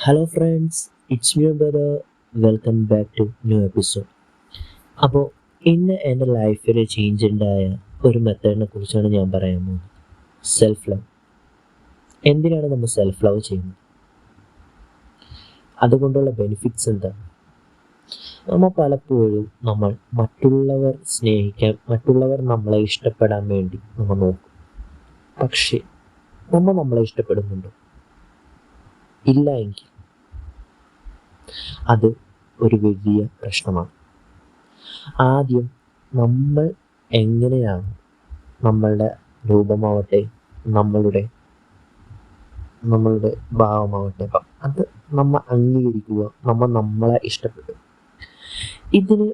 Hello friends, it's me brother. Welcome back to new episode. അപ്പോൾ ഇന്ന് എൻ്റെ ലൈഫിൽ ചേഞ്ച് ഉണ്ടായ ഒരു മെത്തേഡിനെ കുറിച്ചാണ് ഞാൻ പറയാൻ പോകുന്നത്. Self love. എന്തിനാണ് നമ്മൾ സെൽഫ് ലവ് ചെയ്യുന്നത്? അതുകൊണ്ടുള്ള ബെനിഫിറ്റ്സ് എന്താണ്? നമ്മൾ പലപ്പോഴും മറ്റുള്ളവർ സ്നേഹിക്കാൻ, മറ്റുള്ളവർ നമ്മളെ ഇഷ്ടപ്പെടാൻ വേണ്ടി നമ്മൾ നോക്കും. പക്ഷേ നമ്മളെ ഇഷ്ടപ്പെടുന്നുണ്ടോ? ഇല്ല എങ്കിൽ അത് ഒരു വലിയ പ്രശ്നമാണ്. ആദ്യം നമ്മൾ എങ്ങനെയാണ്, നമ്മളുടെ രൂപമാവട്ടെ, നമ്മളുടെ നമ്മളുടെ ഭാവമാവട്ടെ, അത് നമ്മൾ അംഗീകരിക്കുക. നമ്മളെ ഇഷ്ടപ്പെടുക. ഇതിന്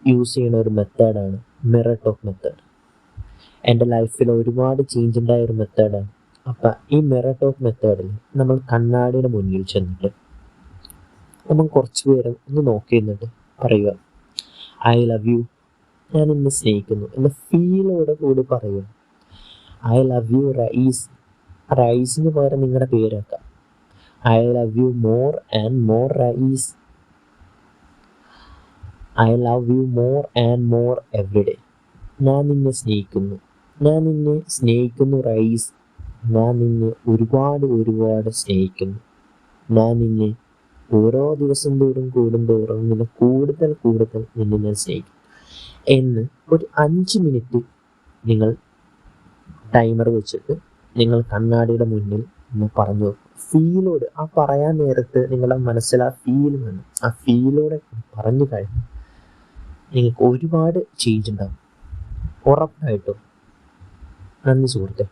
യൂസ് ചെയ്യുന്ന ഒരു മെത്തേഡാണ് മിറർ ടോക്ക് മെത്തേഡ്. എൻ്റെ ലൈഫിൽ ഒരുപാട് ചേഞ്ച് ഉണ്ടായ ഒരു മെത്തേഡാണ്. അപ്പം ഈ മിറർ ടോക്ക് മെത്തേഡിൽ നമ്മൾ കണ്ണാടിയുടെ മുന്നിൽ ചെന്നിട്ട് നമ്മൾ കുറച്ച് പേരെ ഒന്ന് നോക്കി നിന്നിട്ട് പറയുക, ഐ ലവ് യു, ഞാൻ നിന്നെ സ്നേഹിക്കുന്നു എന്ന ഫീലോടെ കൂടി പറയുക. I love you rice. റൈസിന് പകരം നിങ്ങളുടെ പേരാക്കാം. I love you more and more rice. I love you more and more every day. ഞാൻ നിന്നെ സ്നേഹിക്കുന്നു റൈസ്. ഞാൻ നിന്നെ ഒരുപാട് സ്നേഹിക്കുന്നു. ഞാൻ നിന്നെ ഓരോ ദിവസം കൂടുന്തോറും നിന്നെ കൂടുതൽ നിന്നെ ഞാൻ സ്നേഹിക്കും എന്ന് ഒരു 5 മിനിറ്റ് നിങ്ങൾ ടൈമർ വെച്ചിട്ട് നിങ്ങൾ കണ്ണാടിയുടെ മുന്നിൽ ഒന്ന് പറഞ്ഞു. ഫീലോട് ആ പറയാൻ നേരത്ത് നിങ്ങളുടെ മനസ്സിൽ ആ ഫീൽ വേണം. ആ ഫീലോടെ പറഞ്ഞു കഴിഞ്ഞാൽ നിങ്ങൾക്ക് ഒരുപാട് ചേഞ്ച് ഉണ്ടാകും, ഉറപ്പായിട്ടും. നന്ദി സുഹൃത്തെ.